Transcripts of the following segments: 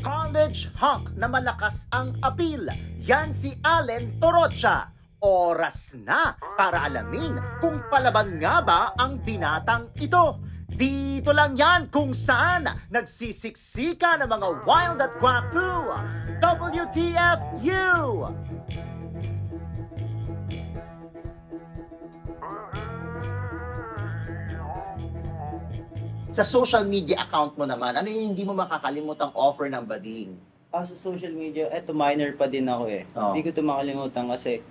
College hunk na malakas ang appeal. Yan si Allen Torocha. Oras na para alamin kung palaban nga ba ang binatang ito. Dito lang yan kung saan nagsisiksika ng mga wild at guafu. WTFU! Sa social media account mo naman, ano yung hindi mo makakalimutang offer ng bading? Sa social media, eto minor pa din ako eh. Oh. Hindi ko ito makalimutan kasi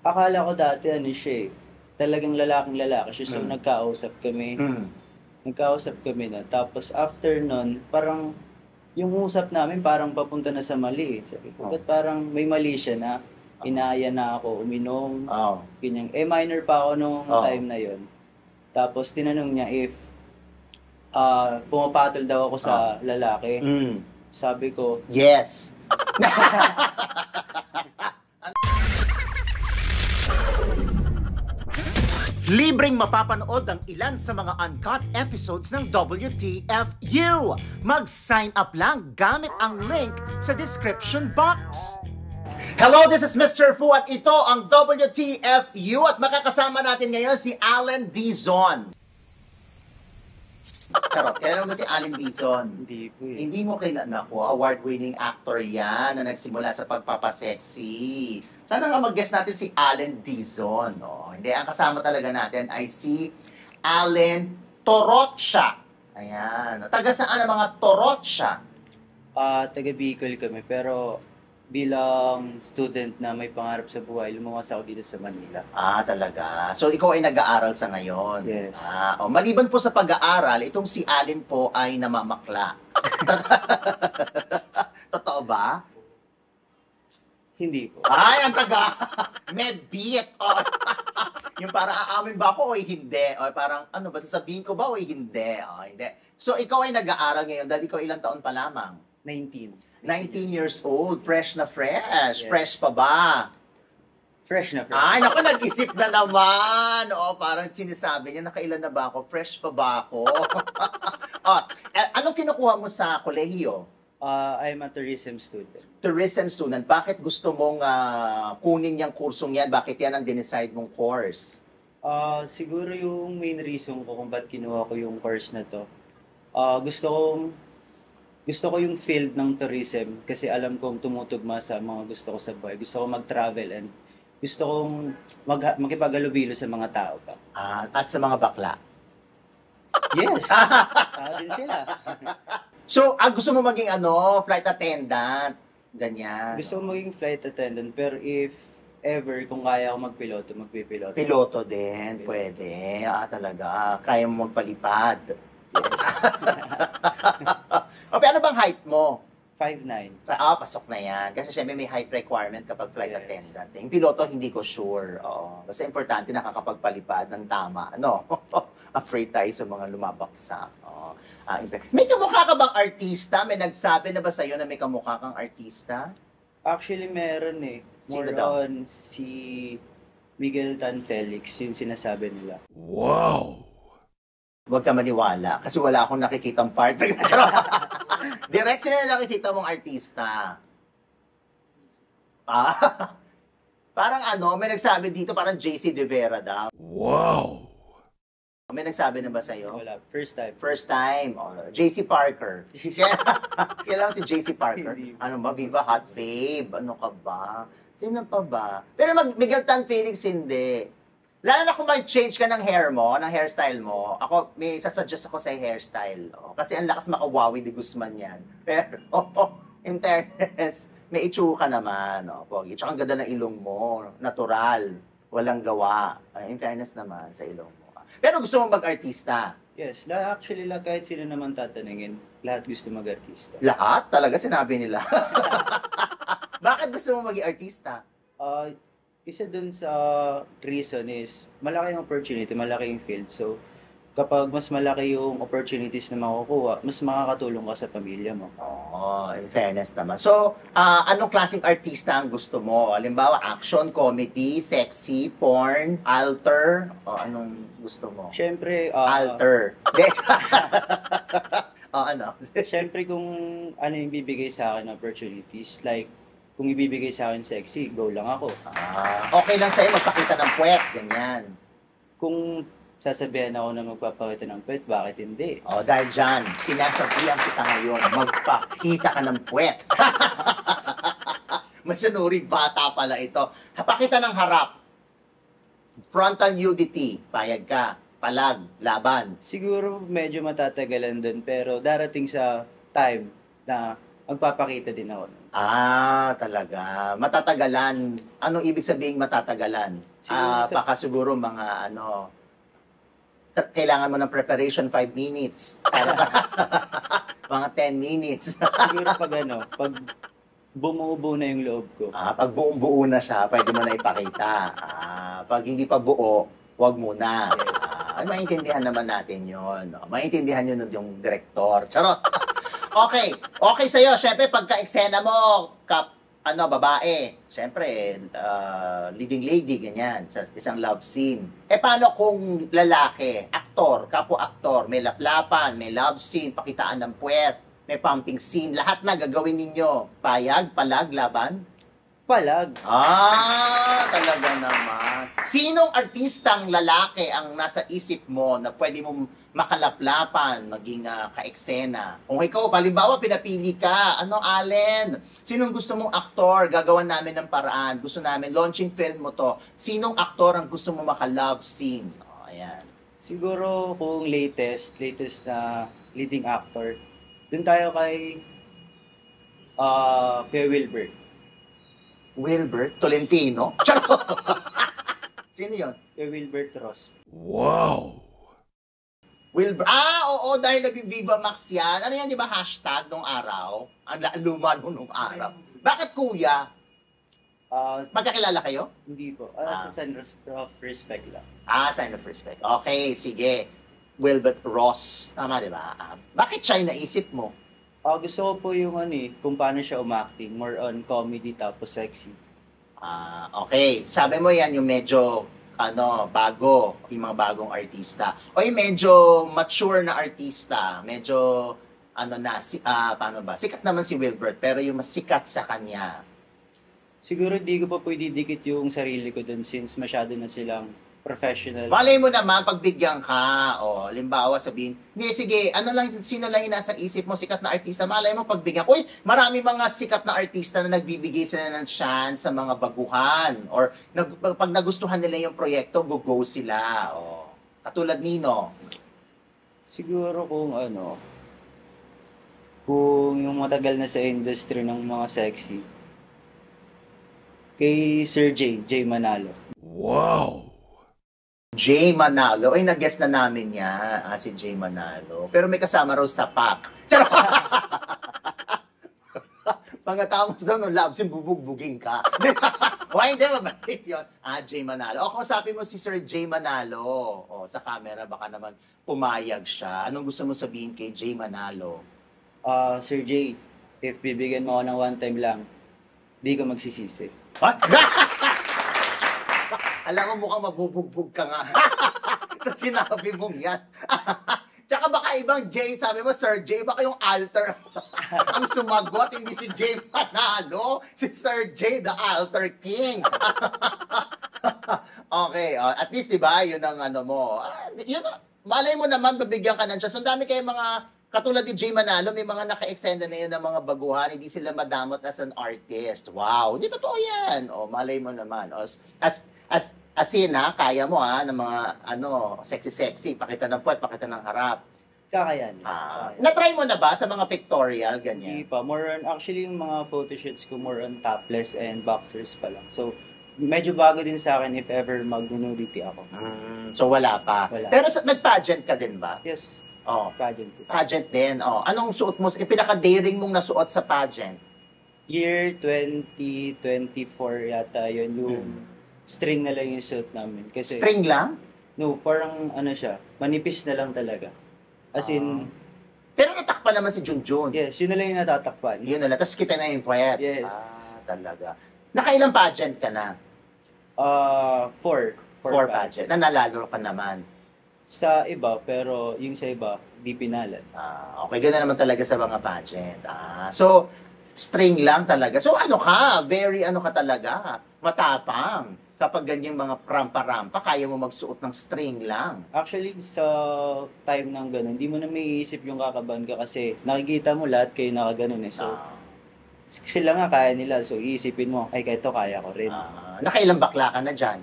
akala ko dati ano siya eh, talagang lalaking lalaki siya. So nagkausap kami. Nagkausap kami na. Tapos after nun, parang yung usap namin parang papunta na sa mali eh. Sabi ko, ba't parang may mali siya na inaya na ako, uminom, ganyan. Minor pa ako nung time na yon. Tapos tinanong niya if pumapatol daw ako sa lalaki. Sabi ko, yes. Libreng mapapanood ang ilan sa mga uncut episodes ng WTFU. Mag-sign up lang gamit ang link sa description box. Hello, this is Mr. Fu at ito ang WTFU at makakasama natin ngayon si Allen Dizon. Charot, kailan mo si Allen Dizon? hindi po eh. Hindi mo kailan ako, award-winning actor yan na nagsimula sa pagpapasexy. Sana nga mag-guest natin si Allen Dizon. No? Hindi, ang kasama talaga natin ay si Allen Torocha. Ayan. Taga saan ang mga Torocha? Taga Bicol kami, pero bilang student na may pangarap sa buhay, lumawas ako dito sa Manila. Talaga. So, ikaw ay nag-aaral sa ngayon? Yes. Maliban po sa pag-aaral, itong si Allen po ay namamakla. Totoo ba? Hindi po. Ay, ang taga! Medbeat! Yung parang aamin ba ako o hindi? O parang, ano ba, sasabihin ko ba o hindi? Hindi. So, ikaw ay nag-aaral ngayon dahil ikaw ilang taon pa lamang? 19 years old. Fresh na fresh. Yes. Fresh pa ba? Fresh na fresh. Ay, naku, nag-isip na naman. Parang sinasabi niya, nakailan na ba ako? Fresh pa ba ako? Anong kinukuha mo sa kolehiyo? I'm a tourism student. Tourism student. Bakit gusto mong kunin yung kursong yan? Bakit yan ang dinecide mong course? Siguro yung main reason ko kung ba't kinuha ko yung course na to. Gusto ko yung field ng tourism kasi alam kong tumutugma sa mga gusto ko sa buhay. Gusto ko mag-travel and gusto kong makipag-alubilo sa mga tao pa. At sa mga bakla? Yes! Tao din sila. So, gusto mo maging flight attendant? Ganyan. Gusto ko maging flight attendant pero if ever, kung kaya ako magpiloto, magpipiloto. Piloto din, pwede. Talaga. Kaya mo magpalipad. Yes. Pero ano bang height mo? 5'9". Pasok na yan. Kasi syempre may height requirement kapag flight attendant. Yung piloto, hindi ko sure. Basta importante nakakapagpalipad ng tama. Afraid tayo sa mga lumabaksak. May kamukha ka bang artista? May nagsabi na ba sa'yo na may kamukha kang artista? Actually, meron eh. Sino More daw? on si Miguel Tan Felix, yung sinasabi nila. Wow! Huwag ka maniwala kasi wala akong nakikitang part. Direct sila na nakikita mong artista. Parang may nagsabi dito, parang JC De Vera daw. Wow! May nagsabi na ba sa'yo? Wala. First time. First time. JC Parker. Kailangan si JC Parker. Hindi. Ano ba? Viva Hot Babe. Ano ka ba? Sino pa ba? Pero Miguel Tan Felix hindi. Lalo na kung mag-change ka ng hair mo, ng hairstyle mo, may sasuggest ako sa hairstyle. Kasi ang lakas makawawi de Guzman yan. Pero, in fairness, may itsura ka naman. Pogi. Tsaka ang ganda ng ilong mo. Natural. Walang gawa. In fairness naman sa ilong mo. Pero gusto mong mag-artista? Yes. Actually, kahit sino naman tatanungin, lahat gusto mag-artista. Lahat? Talaga sinabi nila. Bakit gusto mong maging artista? Isa dun sa reason is, malaki yung opportunity, malaki yung field. So, kapag mas malaki yung opportunities na makukuha, mas makakatulong ka sa pamilya mo. In fairness naman. So, anong klaseng artista ang gusto mo? Halimbawa, action, comedy, sexy, porn, alter, o anong gusto mo? Siyempre, Alter. ano? Siyempre kung ano yung bibigay sa akin opportunities, like kung ibibigay sa akin sexy, go lang ako. Okay lang sa'yo magpakita ng puwet, ganyan. Kung sasabihan ako na magpapakita ng puwet, bakit hindi? Dahil dyan, sinasabihan kita ngayon, magpakita ka ng puwet. Masunuring bata pala ito. Pakita ng harap. Frontal nudity, payag ka. Palag, laban. Siguro medyo matatagalan dun, pero darating sa time na magpapakita din ako. Talaga. Matatagalan. Anong ibig sabihin matatagalan? Baka siguro mga kailangan mo ng preparation 5 minutes. Mga 10 minutes. Siguro pag bumuo na yung loob ko. Pag buong-buo na siya, pwede mo na ipakita. Pag hindi pa buo, wag muna. Maintindihan naman natin yun. Maintindihan yun yung director. Charot! Okay sa'yo. Siyempre, pagka-eksena mo, babae, siyempre, leading lady, ganyan, sa isang love scene. Paano kung lalaki, aktor, kapwa-aktor, may laplapan, may love scene, pakitaan ng puwet, may pumping scene, lahat na gagawin ninyo. Payag, palag, laban? Palag. Talaga naman. Sinong artistang lalaki ang nasa isip mo na pwede mong makalaplapan, maging ka-eksena? Kung ikaw, halimbawa, pinapili ka, Allen? Sinong gusto mong aktor? Gagawan namin ng paraan. Gusto namin, launching film mo to. Sinong aktor ang gusto mo maka-love scene? Ayan. Siguro kung latest na leading actor, dun tayo kay Wilbert. Wilbert Tolentino? Charot! Sino yun? Kay Wilbert Ross. Wow! Wilbert, oo, dahil nag-Viva Max yan. Ano yan, di ba, hashtag nung araw? Ang luma nung araw. Bakit kuya? Magkakilala kayo? Hindi po. Sa sign of respect lang. Sign of respect. Okay, sige. Wilbert Ross. Tama, di ba? Bakit siya yung naisip mo? Gusto ko po yung kung paano siya umacting. More on comedy tapos sexy. Okay. Sabi mo yan yung medyo, bago, yung mga bagong artista. O yung medyo mature na artista. Medyo, paano ba? Sikat naman si Wilbert, pero yung mas sikat sa kanya. Siguro di ko pa pwede dikit yung sarili ko dun since masyado na silang professional. Malay mo naman, pagbigyan ka, limbawa sabihin, hindi, sige, sino lang yung nasa isip mo, sikat na artista, malay mo pagbigyan, uy, marami mga sikat na artista na nagbibigay sila ng chance sa mga baguhan, or pag nagustuhan nila yung proyekto, go sila, katulad nino. Siguro kung yung matagal na sa industry ng mga sexy, kay Sir J Manalo. Wow! Jay Manalo. Ay, nag-guess na namin niya, si Jay Manalo. Pero may kasama raw sa pack. Charot! Pagkatapos daw ng love scene, bubugbugin ka. Hindi, mabait yun. Jay Manalo. O, kausapin mo si Sir Jay Manalo. Sa camera, baka naman pumayag siya. Anong gusto mo sabihin kay Jay Manalo? Sir J, if bibigyan mo ako ng one time lang, di ko magsisisi. What? Alam mo, mukhang mabubugbog ka nga. Sa sinabi mong yan. Tsaka baka ibang Jay, sabi mo, Sir Jay, baka yung alter ang sumagot, hindi si Jay Manalo, si Sir Jay, the alter king. Okay, at least, diba, yun ang mo. Malay mo naman, babigyan ka ng chance. Ang dami kayong mga, katulad ni Jay Manalo, may mga naka-extend na yun ng mga baguhan, hindi sila madamot as an artist. Wow, hindi totoo yan. Malay mo naman. Asin kaya mo ng mga sexy, pakita ng puwet, pakita ng harap. Kakayanin. Na-try mo na ba sa mga pictorial, ganyan? Hindi pa. Actually, yung mga photoshoots ko, more on topless and boxers pa lang. So, medyo bago din sa akin if ever mag-nudity ako. So, wala pa. Wala. Pero nag-pageant ka din ba? Yes. Pageant. Pageant. Pageant din. Anong suot mo? Yung pinaka-daring mong nasuot sa pageant? Year 2024 yata yun. Yung string na lang yung suit namin. Kasi, String lang? no, parang siya, manipis na lang talaga. As in, Pero natakpan naman si Junjun. yes, yun na lang yung natatakpan. Yun na lang. Tapos kita na yung puwet. Yes. Talaga. Nakailang pageant ka na? Four. Four pageant. Nanalalo ka naman. sa iba, pero yung sa iba, di pinalad. Okay, gano'n naman talaga sa mga pageant. So, string lang talaga. So, ano ka? Very ano ka talaga? Matapang. Kapag ganyang mga rampa-rampa, kaya mo magsuot ng string lang. Actually, sa time ng ganun, hindi mo na maiisip yung kakabahan ka kasi nakikita mo lahat kayo nakaganon eh. So, Ah, sila nga kaya nila. So, iisipin mo, ay, kahit to kaya ko rin. nakailang bakla ka na dyan?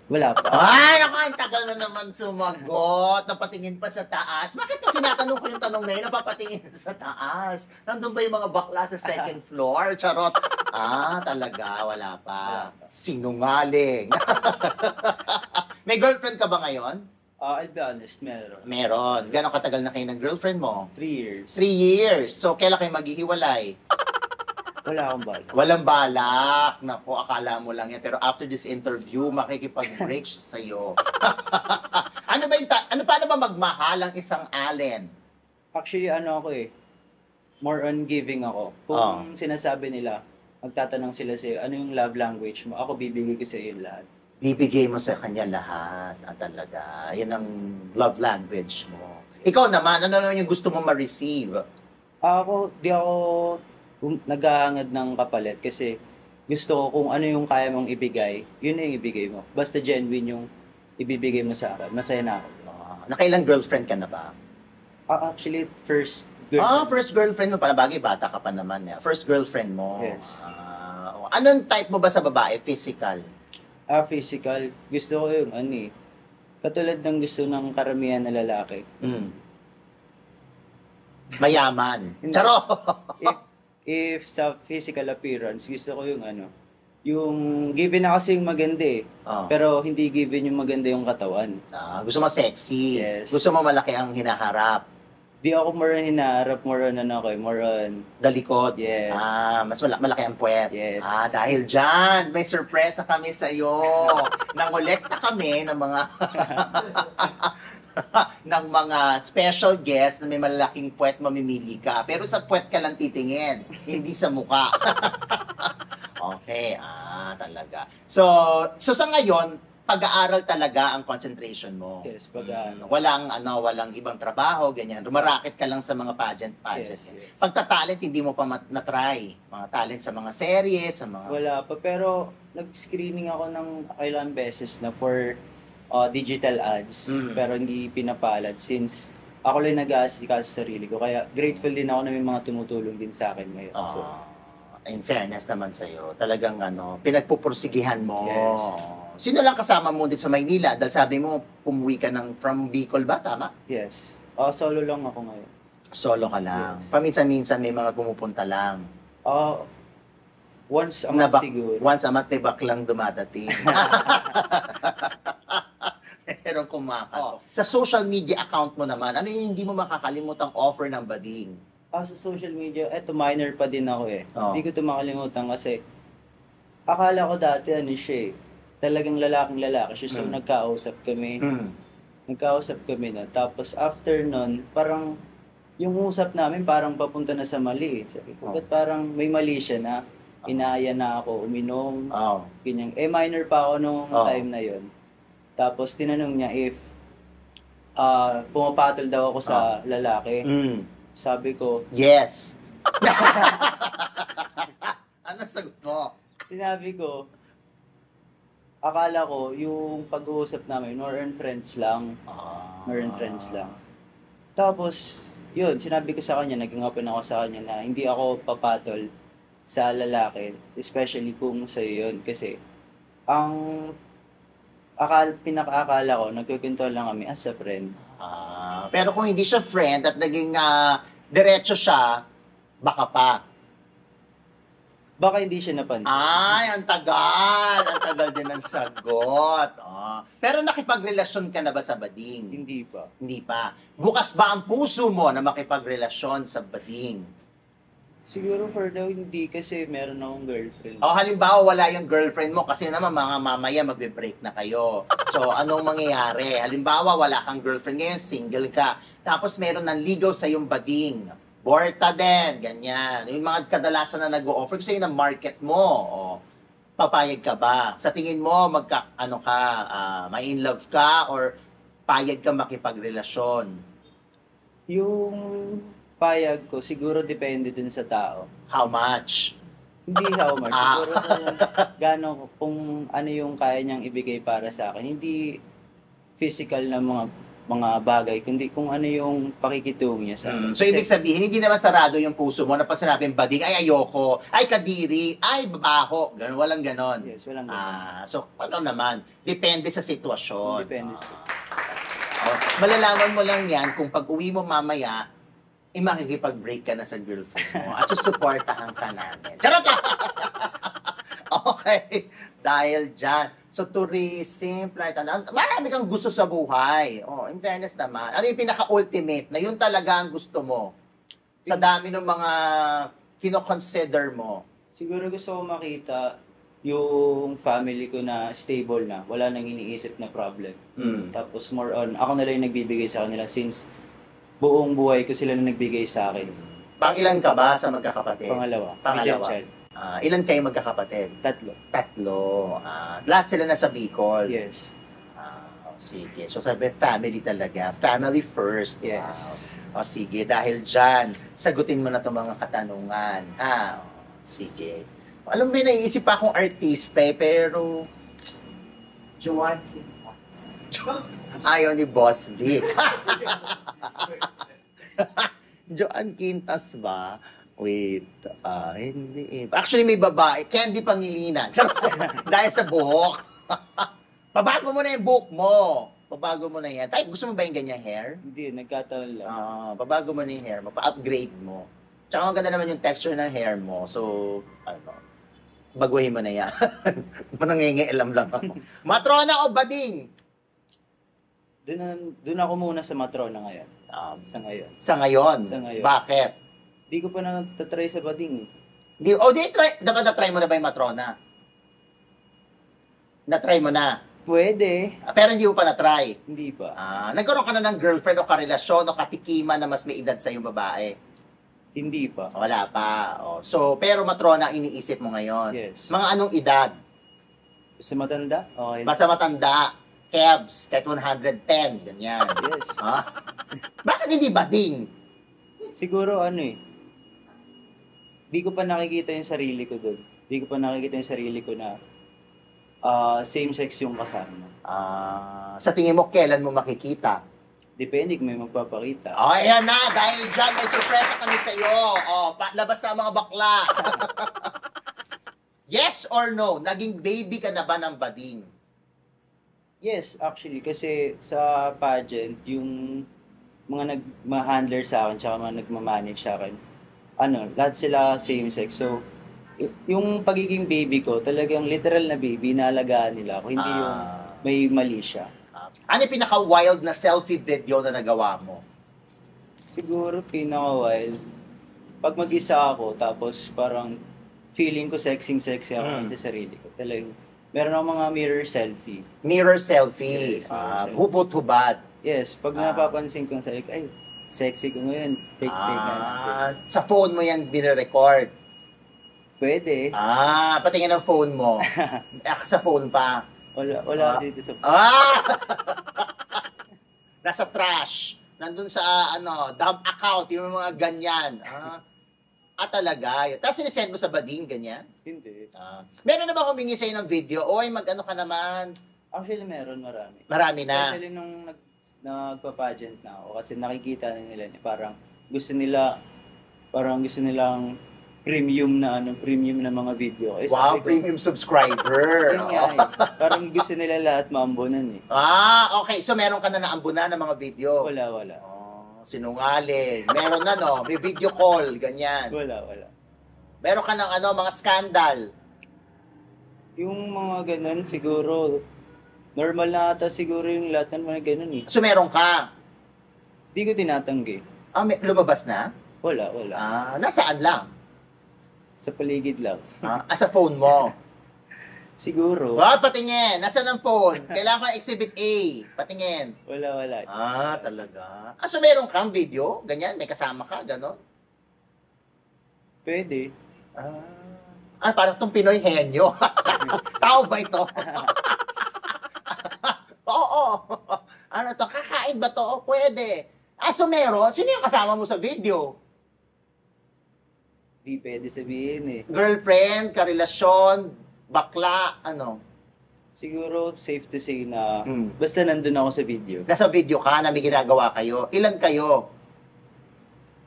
Wala pa. Ay, ako, ang tagal na naman sumagot. Napatingin pa sa taas. Bakit mo tinatanong ko yung tanong na yun, napapatingin sa taas? Nandun ba yung mga bakla sa second floor? Charot. Talaga, wala pa. Sinungaling. May girlfriend ka ba ngayon? I'll be honest, meron. Meron. Gano'ng katagal na kayo ng girlfriend mo? 3 years. 3 years. So, kailan kayo maghihiwalay? Wala akong bala. Walang balak. Naku, akala mo lang yan. Pero after this interview, makikipag-break siya sa'yo. Paano ba magmahal ang isang Allen? Actually, ano ako eh, more on giving ako. Kung sinasabi nila, magtatanong sila sa'yo, ano yung love language mo? Ako bibigay ko sa'yo yung lahat. Bibigay mo sa kanya lahat. Talaga. Yan ang love language mo. Ikaw naman, ano naman yung gusto mo ma-receive? Di ako naghahangad ng kapalit kasi gusto ko kung ano yung kaya mong ibigay, yun na yung ibigay mo. Basta genuine yung ibibigay mo sa akin. Masaya na ako. Nakailang girlfriend ka na ba? Actually, first girlfriend. First girlfriend mo pala. Bagay, bata ka pa naman. First girlfriend mo. Yes. Anong type mo ba sa babae? Physical? Physical. Gusto ko yung katulad ng gusto ng karamihan na lalaki. Mayaman. Hindi. Charo! If sa physical appearance, gusto ko yung yung given na kasi yung maganda eh. Pero hindi given yung maganda yung katawan. Gusto mo sexy. Yes. Gusto mo malaki ang hinaharap. Di ako more on hinaharap, more on more on... Dalikod. Yes. Mas malaki ang puwet. Yes. Dahil dyan, may sorpresa kami sa'yo. Nangolekta kami ng mga ng mga special guest na may malaking puwet, mamimili ka. Pero sa puwet ka lang titingin, hindi sa muka. Okay, talaga. So sa ngayon, pag-aaral talaga ang concentration mo. Yes, Walang ibang trabaho, ganyan. Rumaraket ka lang sa mga pageant. Yes. Pagta-talent, hindi mo pa na-try. Mga talent sa mga serye, sa mga... Wala pa, pero nag-screening ako ng kailang beses na for digital ads, pero hindi pinapalad since ako lang nag-aasikaso sa sarili ko. Kaya grateful din ako na may mga tumutulong din sa akin ngayon. So, in fairness naman sa'yo, talagang pinagpupursigihan mo. Yes. Sino lang kasama mo dito sa Maynila? Dahil sabi mo, umuwi ka from Bicol ba? Tama? yes. Solo lang ako ngayon. Solo ka lang. Yes. Paminsan-minsan may mga pumupunta lang. Once a month siguro. Once a month may baklang dumadating. Merong kumakato. Sa social media account mo naman, ano yung hindi mo makakalimutang offer ng bading? Sa social media, minor pa din ako eh. Hindi ko ito makalimutan kasi akala ko dati siya eh. Talagang lalaking lalaki siya. So nagkausap kami. Nagkausap kami na. Tapos after nun, parang yung usap namin parang papunta na sa mali eh. Sabi ko, ba't parang may mali siya na inaaya na ako uminom. Ganyan. Minor pa ako nung time na yon. Tapos tinanong niya if pumapatol daw ako sa lalaki. Sabi ko, yes. Ano sagot mo? Sinabi ko, akala ko yung pag-uusap namin, more on friends lang. More on friends lang. Tapos, yun, sinabi ko sa kanya, naging open ako sa kanya na hindi ako papatol sa lalaki, especially kung sa'yo yun. Kasi, ang pinakaakala ko, nagkukwento lang kami as a friend. Pero kung hindi siya friend at naging diretso siya, baka pa. Baka hindi siya napansin. Ay, ang tagal. Ang tagal din ng sagot. Pero nakipagrelasyon ka na ba sa bading? Hindi pa. Hindi pa. Bukas ba ang puso mo na makipagrelasyon sa bading? Siguro for now, hindi kasi meron akong girlfriend. Halimbawa, wala yung girlfriend mo kasi naman mga mamaya magbe-break na kayo. So, anong mangyayari? Halimbawa, wala kang girlfriend ngayon, single ka. Tapos meron ng ligaw sa yung bading. Borta din, ganyan. Yung mga kadalasan na nag-o-offer kasi yun ang market mo. papayag ka ba? Sa tingin mo, may in love ka or payag ka makipagrelasyon? Yung payag ko, siguro depende dun sa tao. How much? Hindi how much. Ah. Siguro kung ano yung kaya niyang ibigay para sa akin. Hindi physical na mga bagay, kundi kung ano yung pakikitungo niya sa akin. So, ibig sabihin, hindi naman sarado yung puso mo na pag sinabing bading, ay ayoko, ay kadiri, ay babaho, ganun, walang ganon. Yes, walang ganun. So, ano naman, depende sa sitwasyon. Depende sa Malalaman mo lang yan kung pag uwi mo mamaya, makikipag-break ka na sa girlfriend mo at susuportahan ka namin. Charot lang! Okay. Dahil dyan. So, tourism, flight, marami kang gusto sa buhay. In fairness naman. Ano yung pinaka-ultimate na yun talaga ang gusto mo? Sa dami ng mga kino-consider mo. Siguro gusto ko makita yung family ko na stable na, wala nang iniisip na problem. Tapos more on, ako na lang yung nagbibigay sa kanila since buong buhay ko sila na nagbigay sa akin. Pang-ilan ka ba sa magkakapatid? Pangalawa. Pangalawa. Middle child. Ilan kayo magkakapatid? 3. Tatlo. Lahat sila nasa Bicol. Yes. Sige. So sabi, family talaga. Family first. Yes. Wow. Sige. Dahil dyan, sagutin mo na itong mga katanungan. Sige. Alam mo, naiisip pa akong artista pero Joanne ayaw ni Boss Vic. Joanne Quintas ba? Wait, hindi. Actually, may babae. Candy Pangilinan. Dahil sa buhok. Pabago mo na yung buhok mo. Pabago mo na yan. Type, gusto mo ba yung ganyang hair? Hindi, nagkataon lang. Pabago mo na yung hair mo. Pa-upgrade mo. Tsaka ang ganda naman yung texture ng hair mo. So, baguhin mo na yan. Manangingialam lang ako. Matrona o bading? Doon ako muna sa matrona ngayon. Sa ngayon. Sa ngayon? Sa ngayon. Bakit? Di ko pa natatry sa bading. Dapat na-try mo na ba yung matrona? Na-try mo na? Pwede. Pero hindi mo pa na-try? Hindi pa. Nagkaroon ka na ng girlfriend o karelasyon o katikiman na mas may edad sa yung babae? Hindi pa. Wala pa. So, pero matrona ang iniisip mo ngayon? Yes. Mga anong edad? Basta matanda? Okay. Basta matanda. Kebs, kahit 110, ganyan. Yes. Bakit hindi bading? Siguro di ko pa nakikita yung sarili ko doon. Di ko pa nakikita yung sarili ko na same sex yung kasama. Sa tingin mo, kailan mo makikita? Depende kung may magpapakita. Ayan na. Dahil dyan, may surpresa kami sa iyo. Labas na ang mga bakla. Yes or no? Naging baby ka na ba ng bading? Yes, actually. Kasi sa pageant, yung mga nagma-handler sa akin, tsaka mga nagma-manage sa akin, lahat sila same sex. So, yung pagiging baby ko, talagang literal na baby, naalagaan nila ako. Hindi yung may mali siya. Ano yung pinaka-wild na selfie video na nagawa mo? Siguro pinaka-wild. Pag mag-isa ako, tapos parang feeling ko sexy ako sa sarili ko. Talagang, meron akong mga mirror selfie. Mirror selfie. Yes, mirror selfie. Hubot-hubad. Yes, pag napapansin ko sa ay, sexy ko ngayon. Fake Sa phone mo yan binirecord? Pwede. Patingin ang phone mo. Sa phone pa. Wala dito sa Nasa trash. Nandun sa dump account, yung mga ganyan. Talaga. Tapos sinisend mo sa bading, ganyan? Hindi. Meron na ba humingi sa'yo ng video? Oy, mag-ano ka naman? Actually, marami. Marami na. Especially nung nagpa-pageant na ako. Kasi nakikita na nila, gusto nilang premium na mga video. Wow, premium subscriber. Yun nga eh. Parang gusto nila lahat maambunan eh. Okay. So meron ka na naambunan ng mga video? Wala. Sinungaling. Meron na, no? May video call, ganyan. Wala. Meron ka ng mga scandal. Yung mga ganun, siguro, normal na ata siguro yung lahat ng mga ganun eh. So meron ka? Di ko tinatanggi. Lumabas na? Wala. Nasaan lang? Sa paligid lang. Sa phone mo? Siguro. Patingin. Nasaan ang phone? Kailangan ko ng exhibit A. Patingin. Wala. Talaga? So meron kang video? Ganyan? May kasama ka? Ganon? Pwede. parang itong Pinoy henyo. Tao ba ito? Oo. Ano to? Kakain ba to? Pwede. So meron? Sino yung kasama mo sa video? Di pwede sabihin eh. Girlfriend, karelasyon, bakla, ano? Siguro safe to say na Mm. basta nandun ako sa video. Nasa video ka na may ginagawa kayo. Ilan kayo?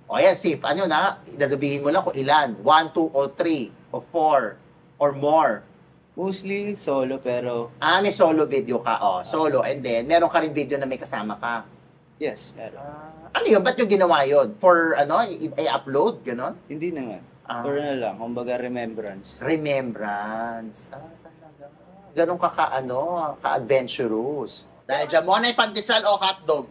O yan, safe. Ano na? Sabihin mo lang kung ilan. 1, 2, o 3, o 4, or more. Mostly solo pero May solo video ka. Solo. And then, meron ka rin video na may kasama ka. yes, meron. Ano yun? Ba't yung ginawa yun? For, i-upload? Ganon? Hindi naman. Ah. Or na lang, kumbaga remembrance. Remembrance. Talaga. Ganon ka ka-adventurous. Dahil dyan mo na pandesal o hotdog?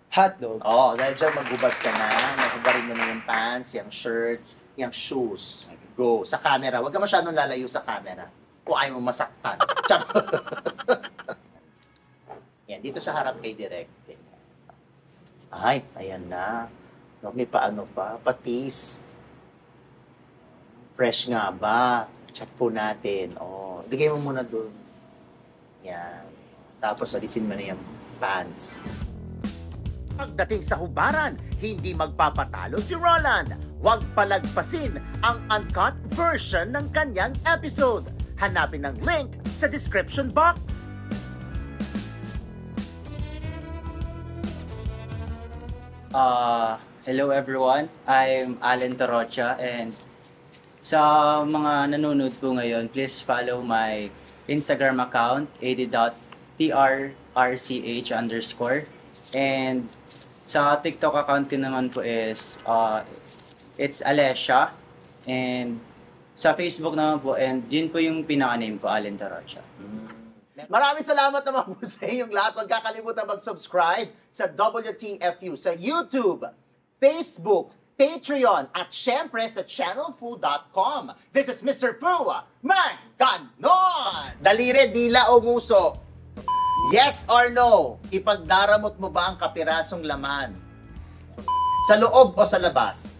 Hotdog. Dahil dyan magubad ka na. Magubarin mo na yung pants, yung shirt, yung shoes. Go. Sa camera. Huwag ka masyadong lalayo sa camera. Kung ayaw mo masaktan. Charot. Yan, dito sa harap kay Direk. Ay, ayan na. May paano pa? Patis. Fresh nga ba? Check po natin. Ligay mo muna doon. Yan. Tapos, alisin mo na yung pants. Pagdating sa hubaran, hindi magpapatalo si Roland. Huwag palagpasin ang uncut version ng kanyang episode. Hanapin ang link sa description box. Hello everyone, I'm Alan Torocha and sa mga nanonood po ngayon, please follow my Instagram account, ad.trrch_ and sa TikTok account ko naman po is it's Alessia, and sa Facebook naman po, and yun po yung pinaka-name ko, Alan Torocha. Maraming salamat naman po sa inyong lahat. Huwag kakalimutan mag-subscribe sa WTFU sa YouTube, Facebook, Patreon, at syempre sa channelfu.com. This is Mr. Fu, Maganon! Dalire, dila o nguso? Yes or no? Ipagdaramot mo ba ang kapirasong laman? Sa loob o sa labas?